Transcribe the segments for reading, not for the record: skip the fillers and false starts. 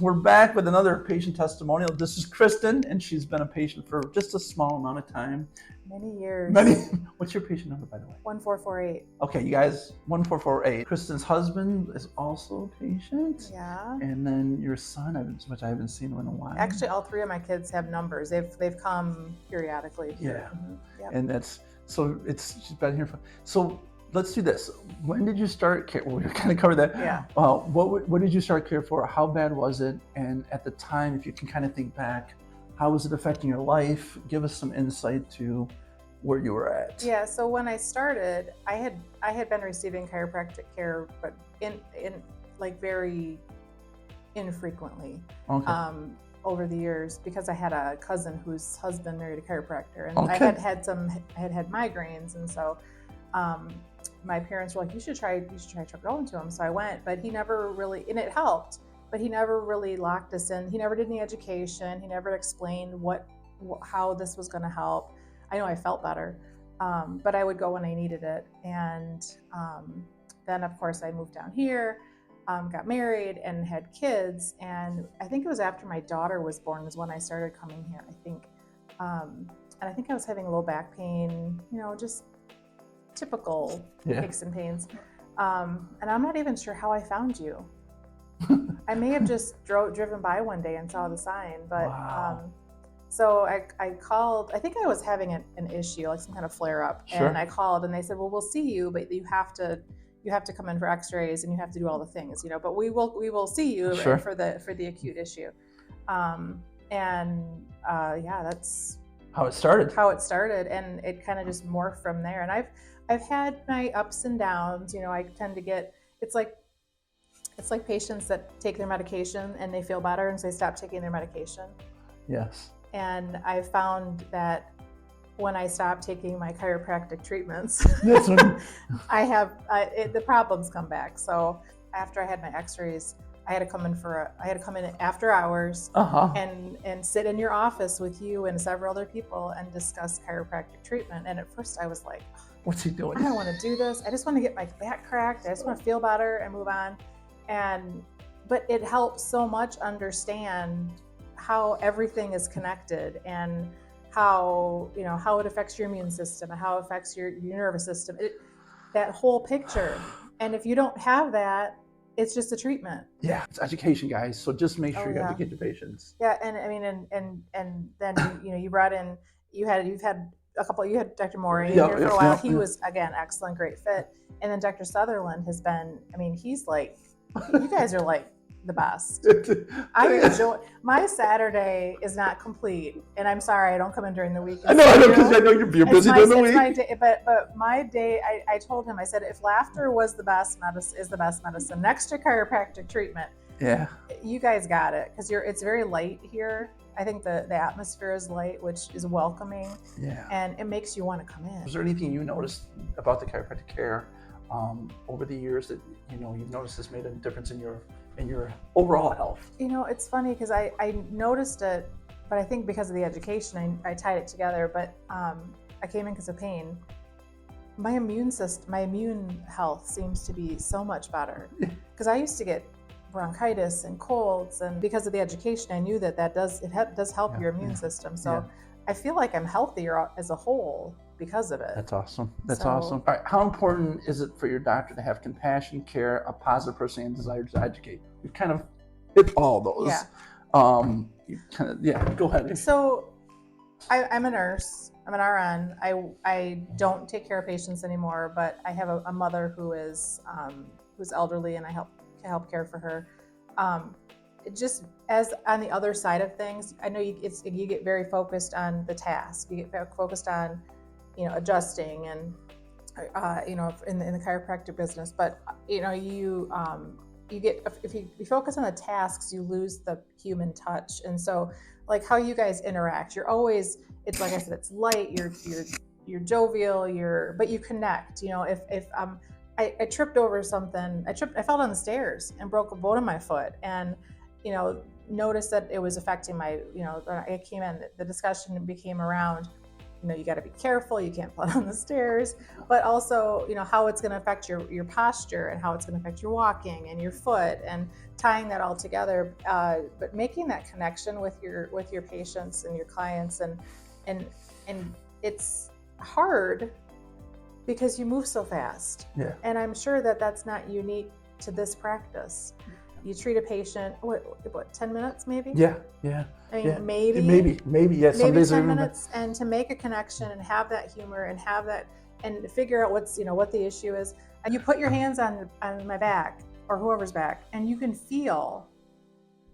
we're back with another patient testimonial. This is Cristin, and she's been a patient for just a small amount of time. Many years. What's your patient number, by the way? 1448. Okay, you guys, 1448. Cristin's husband is also a patient. Yeah. And then your son, which I haven't seen in a while. Actually, all three of my kids have numbers. They've come periodically. Yeah. Mm-hmm. Yep. And she's been here so let's do this. When did you start care? Well, we kind of covered that. Yeah. What did you start care for? How bad was it? And at the time, if you can kind of think back, how was it affecting your life? Give us some insight to where you were at. Yeah. So when I started, I had been receiving chiropractic care, but in like very infrequently. Okay. Over the years, because I had a cousin whose husband married a chiropractor, and Okay. I had migraines, and so my parents were like, you should try going to him. So I went, but he never really, and it helped, but he never really locked us in. He never did any education. He never explained how this was going to help. I know I felt better, but I would go when I needed it. And then of course I moved down here. Got married and had kids, and I think it was after my daughter was born is when I started coming here, I think. And I think I was having a little back pain, just typical aches and pains. And I'm not even sure how I found you. I may have just driven by one day and saw the sign, but Wow. so I called. I think I was having an issue, like some kind of flare up, Sure. and I called, and they said, well, we'll see you, but you have to come in for x-rays and you have to do all the things, but we will see you. Sure. for the acute issue. That's How it started. And it kind of just morphed from there. And I've had my ups and downs. I tend to get, it's like patients that take their medication and they feel better and so they stop taking their medication. Yes. And I found that when I stopped taking my chiropractic treatments, the problems come back. So after I had my x-rays, I had to come in after hours and sit in your office with you and several other people and discuss chiropractic treatment. And at first I was like, what's he doing? I don't want to do this. I just want to get my back cracked. I just want to feel better and move on. But it helps so much understand how everything is connected and how it affects your immune system and how it affects your nervous system, that whole picture. And if you don't have that, it's just a treatment. Yeah, it's education, guys. So just make sure you educate your patients. Yeah, and I mean, and then you brought in, you had Dr. Morey here for a while. He was, again, excellent, great fit. And then Dr. Sutherland has been, he's like, you guys are like the best. I enjoy my Saturday is not complete, and I'm sorry I don't come in during the week. I know, because I know you're busy during the week. My day, but my day, I told him, I said, if laughter was the best medicine next to chiropractic treatment, you guys got it, because it's very light here. I think the atmosphere is light, which is welcoming, and it makes you want to come in. Was there anything you noticed about the chiropractic care over the years that you've noticed has made a difference in your overall health? It's funny because I noticed it, but I think because of the education, I tied it together. But I came in because of pain. My immune health seems to be so much better, because I used to get bronchitis and colds, and because of the education, I knew that does help your immune system. So I feel like I'm healthier as a whole because of it. That's awesome. Awesome. All right. How important is it for your doctor to have compassion, care, a positive person, and desire to educate? We've kind of hit all those. Go ahead. So I'm a nurse. I'm an RN. I don't take care of patients anymore, but I have a mother who's elderly, and I help care for her. Just as on the other side of things, I know you get very focused on the task. You get very focused on adjusting and in the chiropractic business, but you get, if you focus on the tasks, you lose the human touch. And so, like, how you guys interact, you're always, it's like I said, it's light, you're jovial, but you connect. If I tripped over something, I fell down the stairs and broke a bone in my foot, and noticed that it was affecting my, I came in, the discussion became around, you got to be careful. You can't fall down the stairs, but also, how it's going to affect your posture and how it's going to affect your walking and your foot, and tying that all together. But making that connection with your patients and your clients, and it's hard because you move so fast. Yeah. And I'm sure that that's not unique to this practice. You treat a patient, what 10 minutes maybe? Yeah. I mean, Yeah. maybe. Yeah. Some Maybe days 10 minutes, and to make a connection and have that humor and have that, and figure out what the issue is. And you put your hands on my back or whoever's back, and you can feel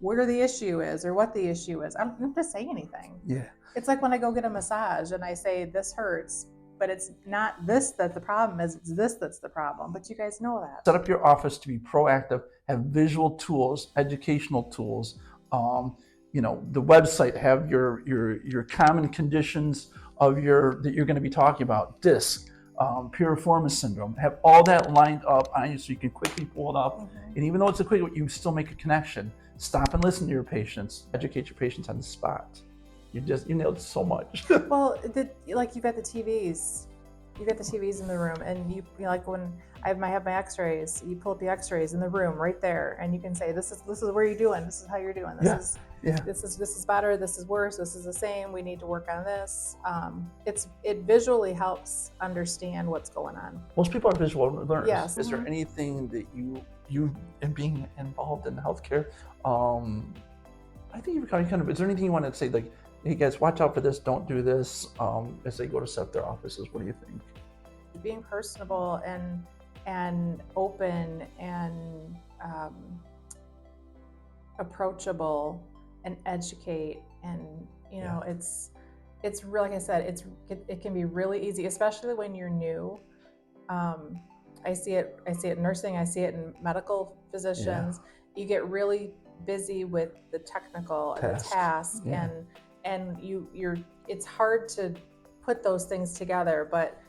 where the issue is or what the issue is. I don't have to say anything. Yeah. It's like when I go get a massage and I say, this hurts, but it's not this that's the problem, it's this that's the problem. But you guys know that. Set up your office to be proactive, have visual tools, educational tools. The website, have your common conditions that you're going to be talking about, disc, piriformis syndrome, have all that lined up on you so you can quickly pull it up. And even though it's a quick, you still make a connection. Stop and listen to your patients, educate your patients on the spot. You nailed so much. Well, you've got the TVs. You got the TVs in the room, and you like when I have my X-rays. You pull up the X-rays in the room right there, and you can say, "This is where you're doing. This is how you're doing. This is better. This is worse. This is the same. We need to work on this." It visually helps understand what's going on. Most people are visual learners. Yes. Is there anything that you in being involved in healthcare? I think you've kind of. Is there anything you want to say, like, hey guys, watch out for this, don't do this, as they go to set up their offices? What do you think? Being personable and open and approachable and educate, and it's really, like I said, it can be really easy, especially when you're new. I see it in nursing, I see it in medical physicians. Yeah. You get really busy with the technical and the task, and it's hard to put those things together. But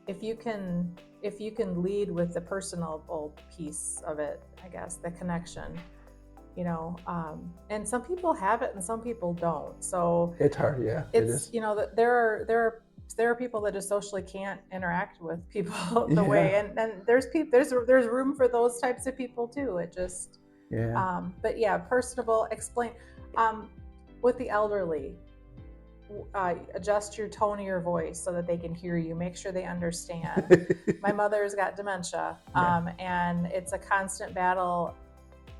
if you can lead with the personable piece of it, I guess, the connection, and some people have it and some people don't. So it's hard, yeah. It's there are people that just socially can't interact with people the way, and there's room for those types of people too. It just but yeah, personable. Explain. With the elderly, adjust your tone of your voice so that they can hear you. Make sure they understand. My mother's got dementia, and it's a constant battle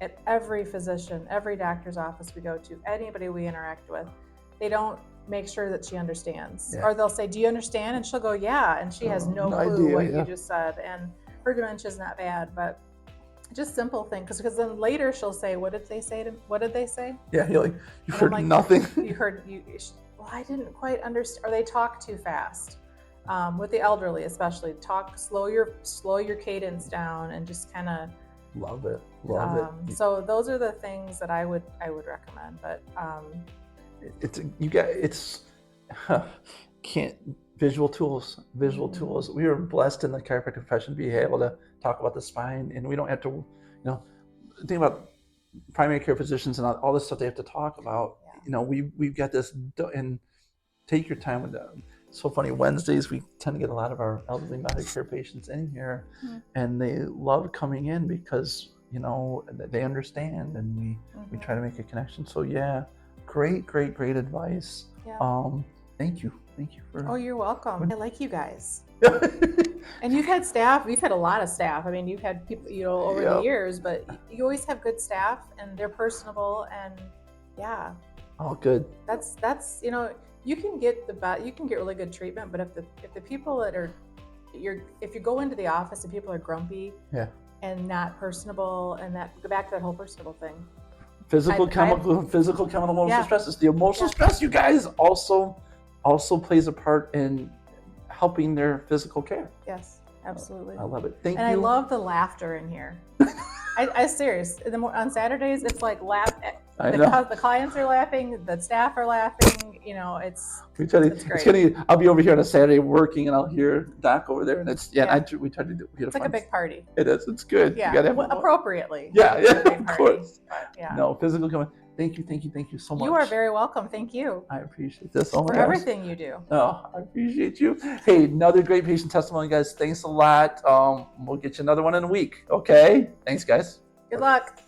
at every physician, every doctor's office we go to, anybody we interact with. They don't make sure that she understands. Or they'll say, "Do you understand?" And she'll go, "Yeah," and she has no clue idea, what you just said. And her dementia is not bad, but just simple thing, because then later she'll say, what did they say? Yeah, you heard nothing. Well, I didn't quite understand, or they talk too fast. With the elderly especially, slow your cadence down, and just kind of love it. So those are the things that I would recommend. But visual tools. We are blessed in the chiropractic profession to be able to talk about the spine, and we don't have to, think about primary care physicians and all this stuff they have to talk about. We've got this, and take your time with them. It's so funny. Wednesdays we tend to get a lot of our elderly Medicare patients in here, and they love coming in because they understand, and we try to make a connection. So great advice. Thank you for. Oh, you're welcome. I like you guys. And you've had a lot of staff. I mean, you've had people, over the years, but you always have good staff, and they're personable, and all good. That's you can get really good treatment, but if the people that are if you go into the office and people are grumpy and not personable, and that go back to that whole personable thing. Physical, chemical, emotional stresses. The emotional stress, you guys, also plays a part in helping their physical care. Yes, absolutely. I love it. Thank you. And I love the laughter in here. I'm serious. On Saturdays, it's like laugh. The clients are laughing. The staff are laughing. It's great. I'll be over here on a Saturday working, and I'll hear Doc over there, and we try to do. It's like a big party. It is. It's good. Yeah, you gotta have appropriately. Yeah, of course. But, No, physical coming. Thank you so much. You are very welcome. Thank you I appreciate this. Oh my for gosh. everything you do. Oh, I appreciate you. Hey, another great patient testimony, guys. Thanks a lot. We'll get you another one in a week. Okay. Thanks, guys. Good luck.